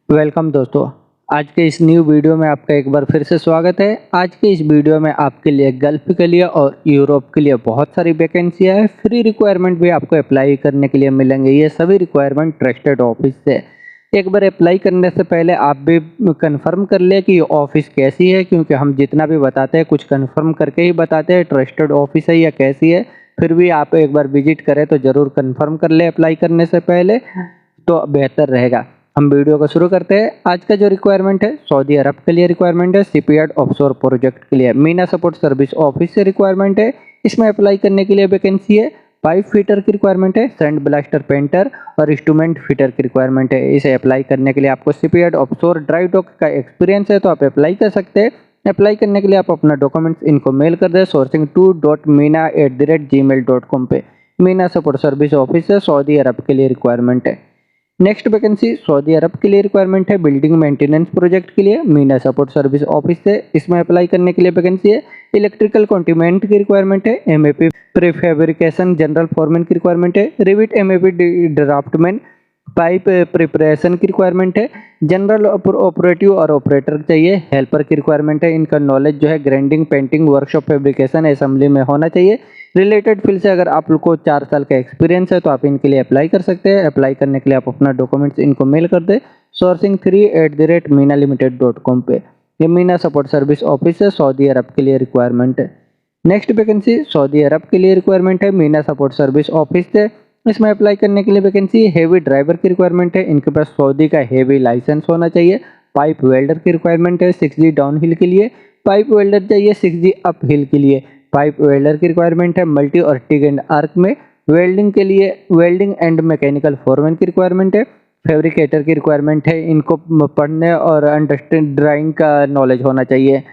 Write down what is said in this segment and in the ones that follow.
Welcome दोस्तों। आज के इस न्यू वीडियो में आपका एक बार फिर से स्वागत है। आज के इस वीडियो में आपके लिए गल्फ के लिए और यूरोप के लिए बहुत सारी वैकेंसियां है। फ्री रिक्वायरमेंट भी आपको अप्लाई करने के लिए मिलेंगे। ये सभी रिक्वायरमेंट ट्रस्टेड ऑफिस से। एक बार अप्लाई करने से पहले आप भी कंफर्म कर ले कि ऑफिस कैसी है, क्योंकि हम जितना भी बताते हैं कुछ कंफर्म करके ही बताते हैं ट्रस्टेड ऑफिस है या कैसी है। फिर भी आप एक बार विजिट करें तो ज़रूर कंफर्म कर ले अप्लाई करने से पहले, तो बेहतर रहेगा। हम वीडियो को शुरू करते हैं। आज का जो रिक्वायरमेंट है सऊदी अरब के लिए रिक्वायरमेंट है। शिपयार्ड ऑफशोर प्रोजेक्ट के लिए मीना सपोर्ट सर्विस ऑफिस से रिक्वायरमेंट है। इसमें अप्लाई करने के लिए वैकेंसी है। पाइप फिटर की रिक्वायरमेंट है, सैंड ब्लास्टर पेंटर और इंस्ट्रूमेंट फिटर की रिक्वायरमेंट है। इसे अप्लाई करने के लिए आपको शिपयार्ड ऑफशोर ड्राई डॉक का एक्सपीरियंस है तो आप अप्लाई कर सकते हैं। अप्लाई करने के लिए आप अपना डॉक्यूमेंट्स इनको मेल कर दें sourcing2.mina@gmail.com पे। मीना सपोर्ट सर्विस ऑफिस से सऊदी अरब के लिए रिक्वायरमेंट है। नेक्स्ट वैकेंसी सऊदी अरब के लिए रिक्वायरमेंट है बिल्डिंग मेंटेनेंस प्रोजेक्ट के लिए मीना सपोर्ट सर्विस ऑफिस से। इसमें अप्लाई करने के लिए वैकेंसी है। इलेक्ट्रिकल कॉन्टिनेंट की रिक्वायरमेंट है। एमएपी प्रीफेब्रिकेशन जनरल फॉरमैन की रिक्वायरमेंट है। Revit MAP draftsman pipe preparation की रिक्वायरमेंट है। जनरल ऑपरेटिव और ऑपरेटर चाहिए। हेल्पर की रिक्वायरमेंट है। इनका नॉलेज जो है grinding, painting, workshop, fabrication, assembly में होना चाहिए। रिलेटेड फील्ड से अगर आप लोग को 4 साल का एक्सपीरियंस है तो आप इनके लिए अप्लाई कर सकते हैं। अप्लाई करने के लिए आप अपना डॉक्यूमेंट्स इनको मेल कर दें sourcing3@minalimited.com पे। ये मीना सपोर्ट सर्विस ऑफिस है, सऊदी अरब के लिए रिक्वायरमेंट है। नेक्स्ट वैकेंसी सऊदी अरब के लिए रिक्वायरमेंट है मीना सपोर्ट सर्विस ऑफिस से। इसमें अप्लाई करने के लिए वैकेंसी हेवी ड्राइवर की रिक्वायरमेंट है। इनके पास सऊदी का हेवी लाइसेंस होना चाहिए। पाइप वेल्डर की रिक्वायरमेंट है 6G डाउन हिल के लिए। पाइप वेल्डर चाहिए 6G अप हिल के लिए। पाइप वेल्डर की रिक्वायरमेंट है मल्टी और टिग एंड आर्क में। वेल्डिंग के लिए वेल्डिंग एंड मैकेनिकल फोरमैन की रिक्वायरमेंट है। फैब्रिकेटर की रिक्वायरमेंट है। इनको पढ़ने और अंडरस्टैंड ड्राइंग का नॉलेज होना चाहिए।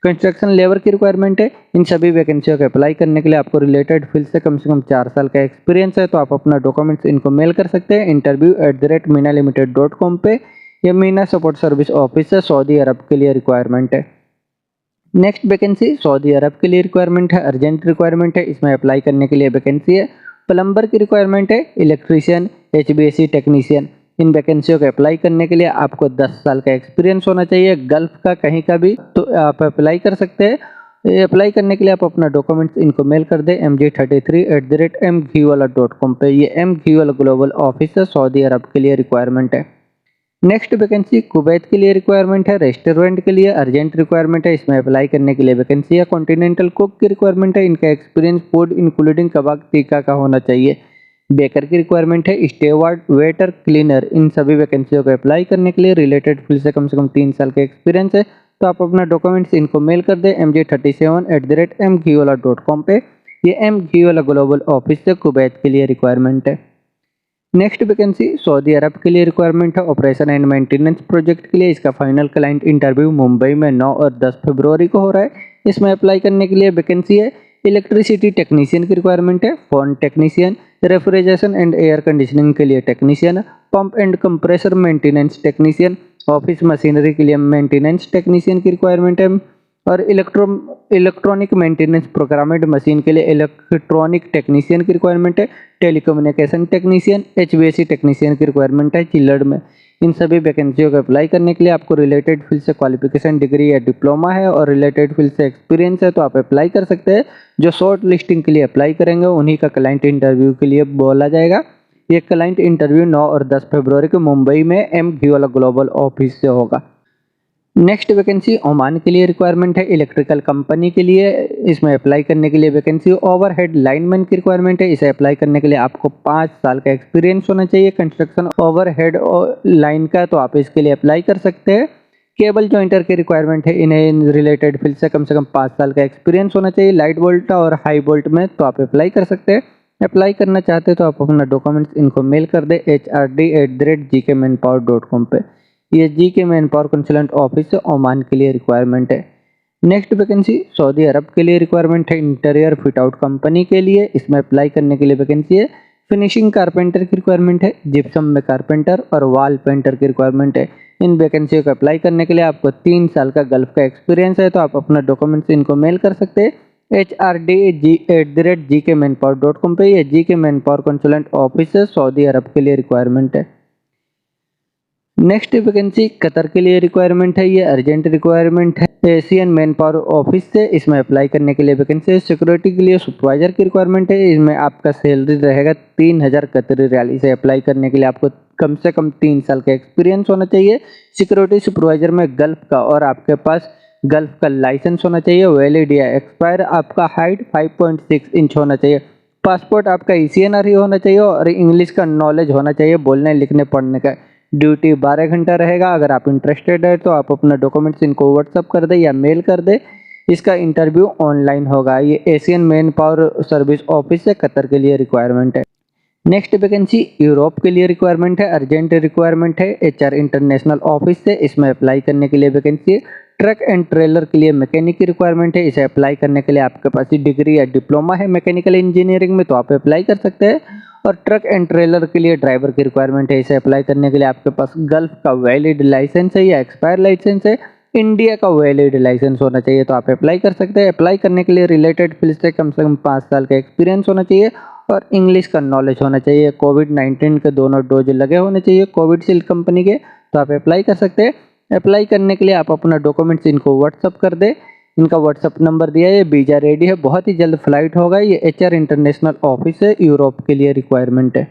कंस्ट्रक्शन लेबर की रिक्वायरमेंट है। इन सभी वैकेंसियों को अप्लाई करने के लिए आपको रिलेटेड फील्ड से कम 4 साल का एक्सपीरियंस है तो आप अपना डॉक्यूमेंट्स इनको मेल कर सकते हैं interview@minalimited.com पे। ये मीना सपोर्ट सर्विस ऑफिस है, सऊदी अरब के लिए रिक्वायरमेंट है। नेक्स्ट वैकेंसी सऊदी अरब के लिए रिक्वायरमेंट है, अर्जेंट रिक्वायरमेंट है। इसमें अप्लाई करने के लिए वैकेंसी है। प्लम्बर की रिक्वायरमेंट है, इलेक्ट्रीशियन, HVAC टेक्नीशियन। इन वैकेंसियों को अप्लाई करने के लिए आपको 10 साल का एक्सपीरियंस होना चाहिए, गल्फ का कहीं का भी, तो आप अप्लाई कर सकते हैं। ये अप्लाई करने के लिए आप अपना डॉक्यूमेंट्स इनको मेल कर दें mg33@mgwala.com पे। ये mgwala ग्लोबल ऑफिस है, सऊदी अरब के लिए रिक्वायरमेंट है। नेक्स्ट वैकेंसी कुवैत के लिए रिक्वायरमेंट है, रेस्टोरेंट के लिए अर्जेंट रिक्वायरमेंट है। इसमें अप्लाई करने के लिए वैकेंसी है। कॉन्टिनेंटल कुक की रिक्वायरमेंट है। इनका एक्सपीरियंस फूड इंक्लूडिंग कबाब टीका का होना चाहिए। बेकर की रिक्वायरमेंट है, स्टेवार्ड, वेटर, क्लीनर। इन सभी वैकेंसियों को अप्लाई करने के लिए रिलेटेड फील्ड से कम 3 साल का एक्सपीरियंस है तो आप अपना डॉक्यूमेंट्स इनको मेल कर दें mg37@mgwala.com पे। ये mgwala ग्लोबल ऑफिस से कुवैत के लिए रिक्वायरमेंट है। नेक्स्ट वैकेंसी सऊदी अरब के लिए रिक्वायरमेंट है, ऑपरेशन एंड मेंटेनेंस प्रोजेक्ट के लिए। इसका फाइनल क्लाइंट इंटरव्यू मुंबई में 9 और 10 फरवरी को हो रहा है। इसमें अप्लाई करने के लिए वैकेंसी है। इलेक्ट्रिसिटी टेक्नीशियन की रिक्वायरमेंट है, phone technician, refrigeration and air conditioning के लिए technician, pump and compressor maintenance technician, office machinery के लिए मेंटेनेंस टेक्नीशियन की रिक्वायरमेंट है और इलेक्ट्रॉनिक मेंटेनेंस प्रोग्रामेड मशीन के लिए इलेक्ट्रॉनिक टेक्नीशियन की रिक्वायरमेंट है। टेलीकम्युनिकेशन टेक्नीशियन, HVAC टेक्नीशियन की रिक्वायरमेंट है चिल्लर्ड में। इन सभी वैकेंसियों को अप्लाई करने के लिए आपको रिलेटेड फील्ड से क्वालिफिकेशन डिग्री या डिप्लोमा है और रिलेटेड फील्ड से एक्सपीरियंस है तो आप अप्लाई कर सकते हैं। जो शॉर्ट लिस्टिंग के लिए अप्लाई करेंगे उन्हीं का क्लाइंट इंटरव्यू के लिए बोला जाएगा। ये क्लाइंट इंटरव्यू 9 और 10 फरवरी को मुंबई में mgwala ग्लोबल ऑफिस से होगा। नेक्स्ट वैकेंसी ओमान के लिए रिक्वायरमेंट है, इलेक्ट्रिकल कंपनी के लिए। इसमें अप्लाई करने के लिए वैकेंसी ओवरहेड लाइनमैन की रिक्वायरमेंट है। इसे अप्लाई करने के लिए आपको 5 साल का एक्सपीरियंस होना चाहिए कंस्ट्रक्शन ओवरहेड लाइन का, तो आप इसके लिए अप्लाई कर सकते हैं। केबल जॉइंटर की रिक्वायरमेंट है, इन्हें रिलेटेड फील्ड से कम 5 साल का एक्सपीरियंस होना चाहिए लाइट वोल्ट और हाई वोल्ट में, तो आप अप्लाई कर सकते हैं। अप्लाई करना चाहते हैं तो आप अपना डॉक्यूमेंट्स इनको मेल कर दें hrd@gkmanpower.com पे। ये GK manpower consultant office Oman के लिए रिक्वायरमेंट है। नेक्स्ट वैकेंसी सऊदी अरब के लिए रिक्वायरमेंट है, इंटीरियर फिट आउट कंपनी के लिए। इसमें अप्लाई करने के लिए वैकेंसी है। फिनिशिंग कारपेंटर की रिक्वायरमेंट है, जिप्सम में कारपेंटर और वॉल पेंटर की रिक्वायरमेंट है। इन वैकेंसियों को अप्लाई करने के लिए आपको 3 साल का गल्फ का एक्सपीरियंस है तो आप अपना डॉक्यूमेंट्स इनको मेल कर सकते हैं hrd@gkmanpower.com पे। ये GK manpower consultant office सऊदी अरब के लिए रिक्वायरमेंट है। नेक्स्ट वैकेंसी कतर के लिए रिक्वायरमेंट है, ये अर्जेंट रिक्वायरमेंट है एशियन मैन पावर ऑफिस से। इसमें अप्लाई करने के लिए वैकेंसी है। सिक्योरिटी के लिए सुपरवाइजर की रिक्वायरमेंट है। इसमें आपका सैलरी रहेगा 3000 कतरी रियाल। इसे अप्लाई करने के लिए आपको कम से कम 3 साल का एक्सपीरियंस होना चाहिए। सिक्योरिटी सुपरवाइजर में गल्फ का और आपके पास गल्फ का लाइसेंस होना चाहिए, वैलिड या एक्सपायर। आपका हाइट 5.6 इंच होना चाहिए। पासपोर्ट आपका ECNR ही होना चाहिए और इंग्लिश का नॉलेज होना चाहिए, बोलने लिखने पढ़ने का। ड्यूटी 12 घंटा रहेगा। अगर आप इंटरेस्टेड है तो आप अपना डॉक्यूमेंट्स इनको व्हाट्सअप कर दे या मेल कर दे। इसका इंटरव्यू ऑनलाइन होगा। ये Asian man power service office से कतर के लिए रिक्वायरमेंट है। नेक्स्ट वैकेंसी यूरोप के लिए रिक्वायरमेंट है, अर्जेंट रिक्वायरमेंट है HR इंटरनेशनल ऑफिस से। इसमें अप्लाई करने के लिए वैकेंसी है। ट्रक एंड ट्रेलर के लिए मैकेनिक की रिक्वायरमेंट है। इसे अप्लाई करने के लिए आपके पास डिग्री या डिप्लोमा है मैकेनिकल इंजीनियरिंग में तो आप अप्लाई कर सकते हैं। और ट्रक एंड ट्रेलर के लिए ड्राइवर की रिक्वायरमेंट है। इसे अप्लाई करने के लिए आपके पास गल्फ का वैलिड लाइसेंस है या एक्सपायर लाइसेंस है, इंडिया का वैलिड लाइसेंस होना चाहिए तो आप अप्लाई कर सकते हैं। अप्लाई करने के लिए रिलेटेड फील्ड से कम 5 साल का एक्सपीरियंस होना चाहिए और इंग्लिश का नॉलेज होना चाहिए। कोविड-19 के दोनों डोज लगे होने चाहिए कोविडशील्ड कंपनी के तो आप अप्लाई कर सकते हैं। अप्लाई करने के लिए आप अपना डॉक्यूमेंट्स इनको व्हाट्सअप कर दे। इनका व्हाट्सअप नंबर दिया है। वीजा रेडी है, बहुत ही जल्द फ्लाइट होगा। ये HR इंटरनेशनल ऑफिस है, यूरोप के लिए रिक्वायरमेंट है।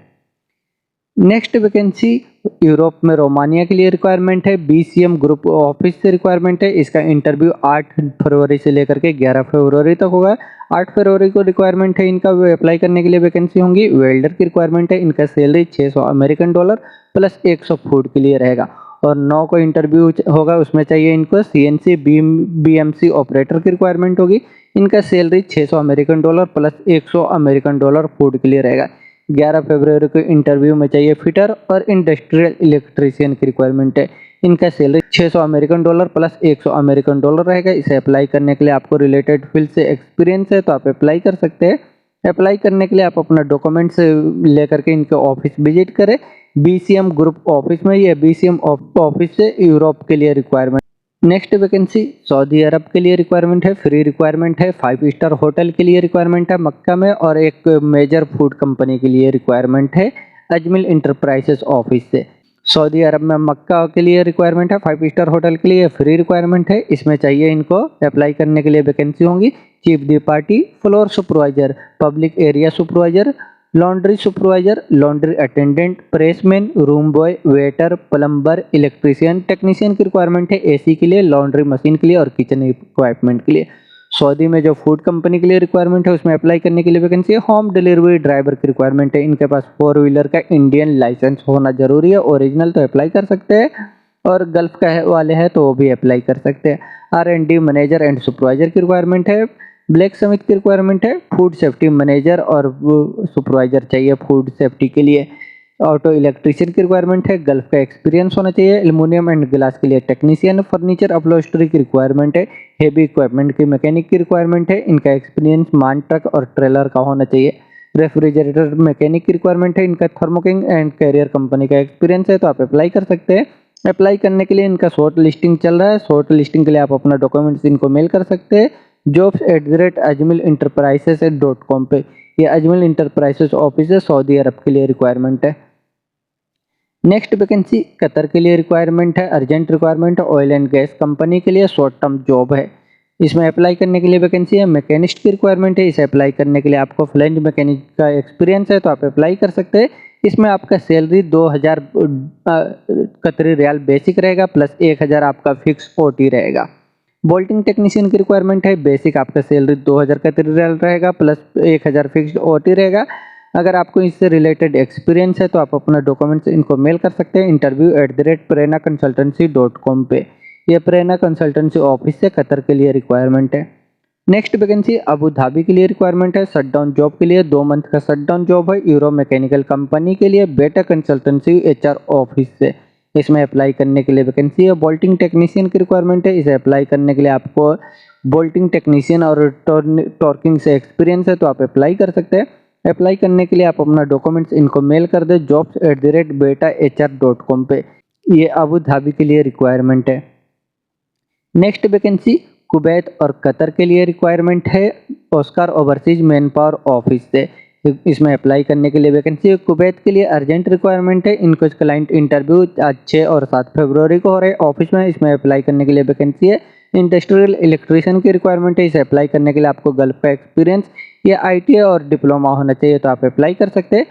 नेक्स्ट वैकेंसी यूरोप में रोमानिया के लिए रिक्वायरमेंट है। BCM ग्रुप ऑफिस से रिक्वायरमेंट है। इसका इंटरव्यू 8 फरवरी से लेकर के 11 फरवरी तक होगा। 8 फरवरी को रिक्वायरमेंट है इनका। अप्लाई करने के लिए वैकेंसी होंगी। वेल्डर की रिक्वायरमेंट है। इनका सैलरी $600 प्लस 100 फूड के लिए रहेगा। और 9 को इंटरव्यू होगा, उसमें चाहिए इनको CNC BMC ऑपरेटर की रिक्वायरमेंट होगी। इनका सैलरी $600 प्लस $100 फूड के लिए रहेगा। 11 फरवरी को इंटरव्यू में चाहिए फिटर और इंडस्ट्रियल इलेक्ट्रीशियन की रिक्वायरमेंट है। इनका सैलरी $600 प्लस $100 रहेगा। इसे अप्लाई करने के लिए आपको रिलेटेड फील्ड से एक्सपीरियंस है तो आप अप्लाई कर सकते हैं। अप्लाई करने के लिए आप अपना डॉक्यूमेंट्स लेकर के इनके ऑफिस विजिट करें। BCM ग्रुप ऑफिस में, ये BCM ऑफिस से यूरोप के लिए रिक्वायरमेंट। नेक्स्ट वैकेंसी सऊदी अरब के लिए रिक्वायरमेंट है। फ्री रिक्वायरमेंट है। 5 स्टार होटल के लिए रिक्वायरमेंट है मक्का में और एक मेजर फूड कंपनी के लिए रिक्वायरमेंट है अजमिल इंटरप्राइजेस ऑफिस से। सऊदी अरब में मक्का के लिए रिक्वायरमेंट है। 5 स्टार होटल के लिए फ्री रिक्वायरमेंट है। इसमें चाहिए इनको अप्लाई करने के लिए वैकेंसी होंगी chief de partie, floor supervisor, public area supervisor, laundry supervisor, laundry attendant, pressman, room boy, waiter, plumber, electrician, technician की रिक्वायरमेंट है। AC के लिए, लॉन्ड्री मशीन के लिए और किचन इक्विपमेंट के लिए। सऊदी में जो फूड कंपनी के लिए रिक्वायरमेंट है उसमें अप्लाई करने के लिए वैकेंसी है। होम डिलीवरी ड्राइवर की रिक्वायरमेंट है। इनके पास 4 व्हीलर का इंडियन लाइसेंस होना जरूरी है, ओरिजिनल तो अप्लाई कर सकते हैं और गल्फ का वाले हैं तो वो भी अप्लाई कर सकते हैं। R&D मैनेजर एंड सुपरवाइजर की रिक्वायरमेंट है। ब्लैक समिट की रिक्वायरमेंट है। फूड सेफ्टी मैनेजर और सुपरवाइजर चाहिए फूड सेफ्टी के लिए। ऑटो इलेक्ट्रीशियन की रिक्वायरमेंट है। गल्फ का एक्सपीरियंस होना चाहिए। एल्युमिनियम एंड ग्लास के लिए टेक्नीशियन। फर्नीचर अपहोल्स्टरी की रिक्वायरमेंट है। हेवी इक्विपमेंट की मैकेनिक की रिक्वायरमेंट है। इनका एक्सपीरियंस मान ट्रक और ट्रेलर का होना चाहिए। रेफ्रिजरेटर मैकेनिक की रिक्वायरमेंट है। इनका थर्मोकिंग एंड कैरियर कंपनी का एक्सपीरियंस है तो आप अप्लाई कर सकते हैं। अप्लाई करने के लिए इनका शॉर्ट लिस्टिंग चल रहा है। शॉर्ट लिस्टिंग के लिए आप अपना डॉक्यूमेंट्स इनको मेल कर सकते हैं jobs@ajmilenterprises.com पे। ये अजमिल इंटरप्राइजेस ऑफिस है, सऊदी अरब के लिए रिक्वायरमेंट है। नेक्स्ट वैकेंसी कतर के लिए रिक्वायरमेंट है। अर्जेंट रिक्वायरमेंट है। ऑयल एंड गैस कंपनी के लिए शॉर्ट टर्म जॉब है। इसमें अप्लाई करने के लिए वैकेंसी है। मैकेनिस्ट की रिक्वायरमेंट है। इसे अप्लाई करने के लिए आपको फ्लैंज मैकेनिक का एक्सपीरियंस है तो आप अप्लाई कर सकते हैं। इसमें आपका सैलरी 2000 कतरी रियाल बेसिक रहेगा प्लस 1000 आपका फिक्स OT रहेगा। बोल्टिंग टेक्नीशियन की रिक्वायरमेंट है। बेसिक आपका सैलरी 2000 कतरी रियाल रहेगा प्लस 1000 फिक्स्ड OT रहेगा। अगर आपको इससे रिलेटेड एक्सपीरियंस है तो आप अपना डॉक्यूमेंट्स इनको मेल कर सकते हैं interview@prernaconsultancy.com पे। ये प्रेरणा कंसल्टेंसी ऑफिस से कतर के लिए रिक्वायरमेंट है। नेक्स्ट वैकेंसी अबू धाबी के लिए रिक्वायरमेंट है। शटडाउन जॉब के लिए 2 मंथ का शटडाउन जॉब है। यूरो मैकेनिकल कंपनी के लिए बेटा कंसल्टेंसी HR ऑफिस से। इसमें अप्लाई करने के लिए वैकेंसी है। बोल्टिंग टेक्नीशियन की रिक्वायरमेंट है। इसे अप्लाई करने के लिए आपको बोल्टिंग टेक्नीशियन और टॉर्किंग से एक्सपीरियंस है तो आप अप्लाई कर सकते हैं। अप्लाई करने के लिए आप अपना डॉक्यूमेंट्स इनको मेल कर दें jobs@betahr.com पे। ये अबू धाबी के लिए रिक्वायरमेंट है। नेक्स्ट वैकेंसी कुवैत और कतर के लिए रिक्वायरमेंट है। Oscar overseas man power office से। इसमें अप्लाई करने के लिए वैकेंसी है। कुवैत के लिए अर्जेंट रिक्वायरमेंट है। इनको क्लाइंट इंटरव्यू आज 6 और 7 फरवरी को हो रहे हैं ऑफिस में। इसमें अप्लाई करने के लिए वैकेंसी है। इंडस्ट्रियल इलेक्ट्रीशियन की रिक्वायरमेंट है। इसे अप्लाई करने के लिए आपको गल्फ का एक्सपीरियंस या ITA और डिप्लोमा होना चाहिए, तो आप अप्लाई कर सकते हैं।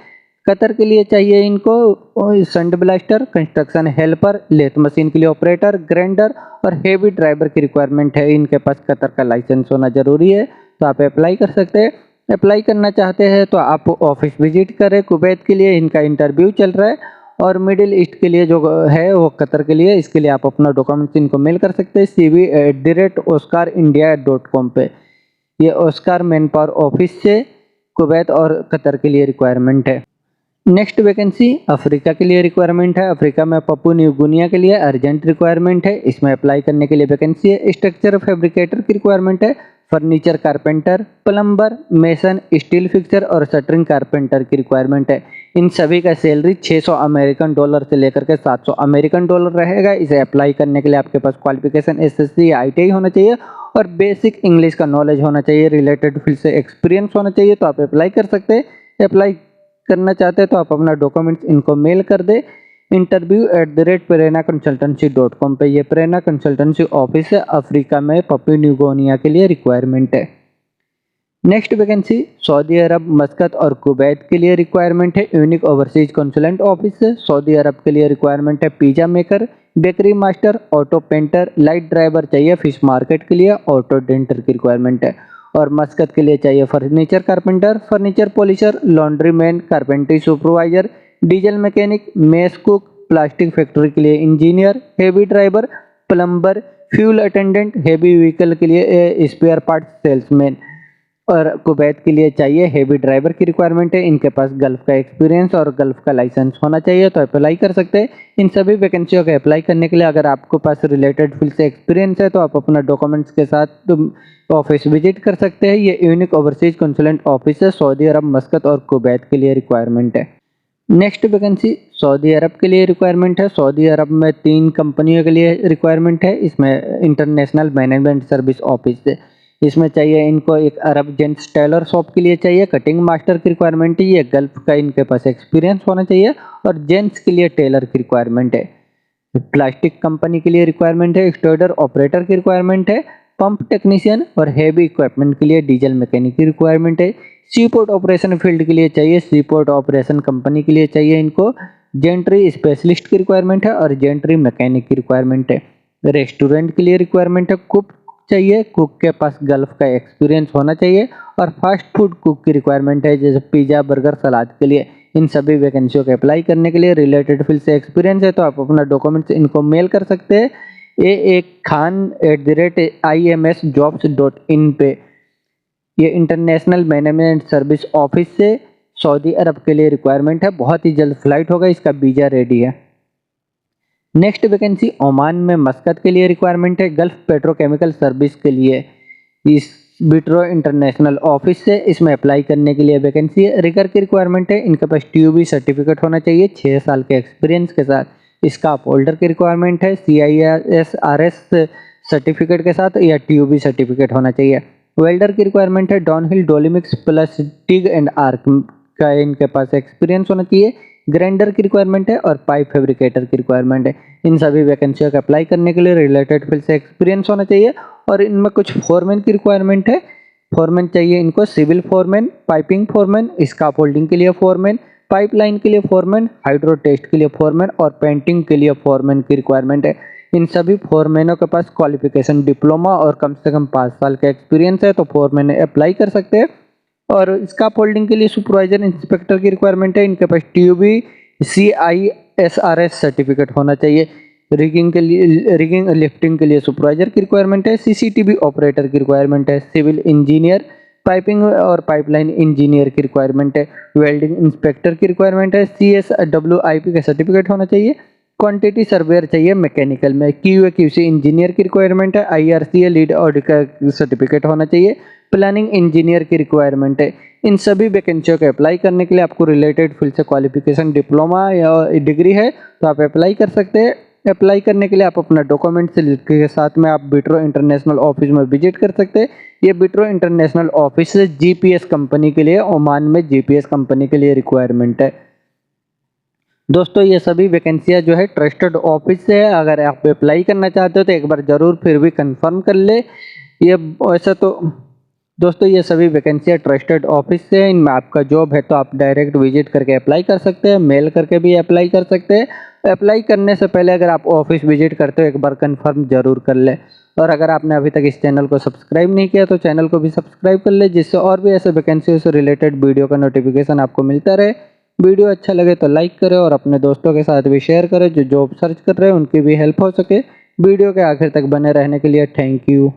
कतर के लिए चाहिए इनको sand blaster, construction helper, lathe machine के लिए ऑपरेटर, ग्राइंडर और हेवी ड्राइवर की रिक्वायरमेंट है। इनके पास कतर का लाइसेंस होना जरूरी है, तो आप अप्लाई कर सकते हैं। अप्लाई करना चाहते हैं तो आप ऑफिस विजिट करें। कुवैत के लिए इनका इंटरव्यू चल रहा है और मिडिल ईस्ट के लिए जो है वो कतर के लिए, इसके लिए आप अपना डॉक्यूमेंट्स इनको मेल कर सकते हैं cv@oscarindia.com पे। ये ऑस्कार मैन पावर ऑफिस से कुवैत और कतर के लिए रिक्वायरमेंट है। नेक्स्ट वैकेंसी अफ्रीका के लिए रिक्वायरमेंट है। अफ्रीका में पप्पू न्यू गिनिया के लिए अर्जेंट रिक्वायरमेंट है। इसमें अप्लाई करने के लिए वैकेंसी है। स्ट्रक्चर फैब्रिकेटर की रिक्वायरमेंट है। Furniture carpenter, plumber, mason, steel fixer और शटरिंग कारपेंटर की रिक्वायरमेंट है। इन सभी का सैलरी $600 से लेकर के $700 रहेगा। इसे अप्लाई करने के लिए आपके पास क्वालिफिकेशन SSC या ITI होना चाहिए और बेसिक इंग्लिश का नॉलेज होना चाहिए, रिलेटेड फील्ड से एक्सपीरियंस होना चाहिए, तो आप अप्लाई कर सकते हैं। अप्लाई करना चाहते हैं तो आप अपना डॉक्यूमेंट्स इनको मेल कर दे interview@prernaconsultancy.com पे। ये प्रेरणा कंसल्टेंसी ऑफिस है, अफ्रीका में पप्पू न्यू गिनिया के लिए रिक्वायरमेंट है। नेक्स्ट वैकेंसी सऊदी अरब, मस्कत और कुवैत के लिए रिक्वायरमेंट है। यूनिक ओवरसीज कंसुलेंट ऑफिस है। सऊदी अरब के लिए रिक्वायरमेंट है pizza maker, bakery master, auto painter, light driver चाहिए। फिश मार्केट के लिए ऑटो डेंटर की रिक्वायरमेंट है। और मस्कत के लिए चाहिए furniture carpenter, furniture polisher, laundry man, carpentry supervisor, diesel mechanic, mess cook, plastic factory के लिए engineer, heavy driver, plumber, fuel attendant, heavy vehicle के लिए स्पेयर पार्ट सेल्समैन। और कुवैत के लिए चाहिए हेवी ड्राइवर की रिक्वायरमेंट है। इनके पास गल्फ का एक्सपीरियंस और गल्फ का लाइसेंस होना चाहिए, तो अप्लाई कर सकते हैं। इन सभी वैकेंसियों के अप्लाई करने के लिए अगर आपको पास रिलेटेड फील्ड से एक्सपीरियंस है तो आप अपना डॉक्यूमेंट्स के साथ ऑफिस विजिट कर सकते हैं। ये यूनिक ओवरसीज कंसुलेंट ऑफिस है। सऊदी अरब, मस्कत और कुवैत के लिए रिक्वायरमेंट है। नेक्स्ट वैकेंसी सऊदी अरब के लिए रिक्वायरमेंट है। सऊदी अरब में 3 कंपनियों के लिए रिक्वायरमेंट है। इसमें इंटरनेशनल मैनेजमेंट सर्विस ऑफिस है। इसमें चाहिए इनको एक अरब जेंट्स टेलर शॉप के लिए चाहिए कटिंग मास्टर की रिक्वायरमेंट है। ये गल्फ का इनके पास एक्सपीरियंस होना चाहिए और जेंट्स के लिए टेलर की रिक्वायरमेंट है। प्लास्टिक कंपनी के लिए रिक्वायरमेंट है। स्टोडर ऑपरेटर की रिक्वायरमेंट है। पंप टेक्नीशियन और हेवी इक्विपमेंट के लिए डीजल मैकेनिक की रिक्वायरमेंट है। सीपोर्ट ऑपरेशन फील्ड के लिए चाहिए, सीपोर्ट ऑपरेशन कंपनी के लिए चाहिए इनको जेंट्री स्पेशलिस्ट की रिक्वायरमेंट है और जेंट्री मैकेनिक की रिक्वायरमेंट है। रेस्टोरेंट के लिए रिक्वायरमेंट है। कुक चाहिए, कुक के पास गल्फ का एक्सपीरियंस होना चाहिए और फास्ट फूड कुक की रिक्वायरमेंट है, जैसे पिज्जा, बर्गर, सलाद के लिए। इन सभी वैकेंसियों के अप्लाई करने के लिए रिलेटेड फील्ड से एक्सपीरियंस है तो आप अपना डॉक्यूमेंट्स इनको मेल कर सकते हैं aakhan@ims.jobs.in पे। ये इंटरनेशनल मैनेजमेंट सर्विस ऑफिस से सऊदी अरब के लिए रिक्वायरमेंट है। बहुत ही जल्द फ्लाइट होगा, इसका वीजा रेडी है। नेक्स्ट वैकेंसी ओमान में मस्कत के लिए रिक्वायरमेंट है। गल्फ पेट्रोकेमिकल सर्विस के लिए इस बिट्रो इंटरनेशनल ऑफिस से इसमें अप्लाई करने के लिए वैकेंसी है। रिगर की रिक्वायरमेंट है। इनके पास TUB सर्टिफिकेट होना चाहिए 6 साल के एक्सपीरियंस के साथ। स्टाफ होल्डर की रिक्वायरमेंट है। CISRS सर्टिफिकेट के साथ या TUB सर्टिफिकेट होना चाहिए। वेल्डर की रिक्वायरमेंट है। डाउनहिल, डोलिमिक्स प्लस टिग एंड आर्क का इनके पास एक्सपीरियंस होना चाहिए। ग्राइंडर की रिक्वायरमेंट है और पाइप फैब्रिकेटर की रिक्वायरमेंट है। इन सभी वैकेंसियों का अप्लाई करने के लिए रिलेटेड फील्ड से एक्सपीरियंस होना चाहिए और इनमें कुछ फोरमैन की रिक्वायरमेंट है। फोरमैन चाहिए इनको, civil foreman, piping foreman, scaffolding के लिए फोरमैन, पाइपलाइन के लिए फोरमैन, हाइड्रो टेस्ट के लिए फोरमैन और पेंटिंग के लिए फोरमैन की रिक्वायरमेंट है। इन सभी फोरमैनों के पास क्वालिफिकेशन डिप्लोमा और कम से कम 5 साल का एक्सपीरियंस है, तो फोरमैन अप्लाई कर सकते हैं। और स्काफ होल्डिंग के लिए सुपरवाइजर इंस्पेक्टर की रिक्वायरमेंट है। इनके पास TUB CISRS सर्टिफिकेट होना चाहिए। रिगिंग के लिए, रिगिंग लिफ्टिंग के लिए सुपरवाइजर की रिक्वायरमेंट है। CCTV ऑपरेटर की रिक्वायरमेंट है। सिविल इंजीनियर, पाइपिंग और पाइपलाइन इंजीनियर की रिक्वायरमेंट है। वेल्डिंग इंस्पेक्टर की रिक्वायरमेंट है। CSWIP का सर्टिफिकेट होना चाहिए। क्वांटिटी सर्वेयर चाहिए मैकेनिकल में। QA/QC इंजीनियर की रिक्वायरमेंट है। IRCA लीड ऑडिट का सर्टिफिकेट होना चाहिए। प्लानिंग इंजीनियर की रिक्वायरमेंट है। इन सभी वैकेंसियों के अप्लाई करने के लिए आपको रिलेटेड फील्ड से क्वालिफिकेशन डिप्लोमा या डिग्री है तो आप अप्लाई कर सकते हैं। अप्लाई करने के लिए आप अपना डॉक्यूमेंट्स के साथ में आप विप्रो इंटरनेशनल ऑफिस में विजिट कर सकते हैं। ये Wipro international office GPS company के लिए, ओमान में जीपीएस कंपनी के लिए रिक्वायरमेंट है। दोस्तों ये सभी वैकेंसियाँ जो है ट्रस्टेड ऑफिस से है। अगर आप अप्लाई करना चाहते हो तो एक बार ज़रूर फिर भी कंफर्म कर ले। ये वैसे तो दोस्तों ये सभी वैकेंसियाँ ट्रस्टेड ऑफिस से है। इनमें आपका जॉब है तो आप डायरेक्ट विजिट करके अप्लाई कर सकते हैं, मेल करके भी अप्लाई कर सकते हैं। अप्लाई करने से पहले अगर आप ऑफिस विजिट करते हो एक बार कंफर्म जरूर कर ले। और अगर आपने अभी तक इस चैनल को सब्सक्राइब नहीं किया तो चैनल को भी सब्सक्राइब कर ले, जिससे और भी ऐसे वैकेंसी से रिलेटेड वीडियो का नोटिफिकेशन आपको मिलता रहे। वीडियो अच्छा लगे तो लाइक करें और अपने दोस्तों के साथ भी शेयर करें जो जॉब सर्च कर रहे हैं, उनकी भी हेल्प हो सके। वीडियो के आखिर तक बने रहने के लिए थैंक यू।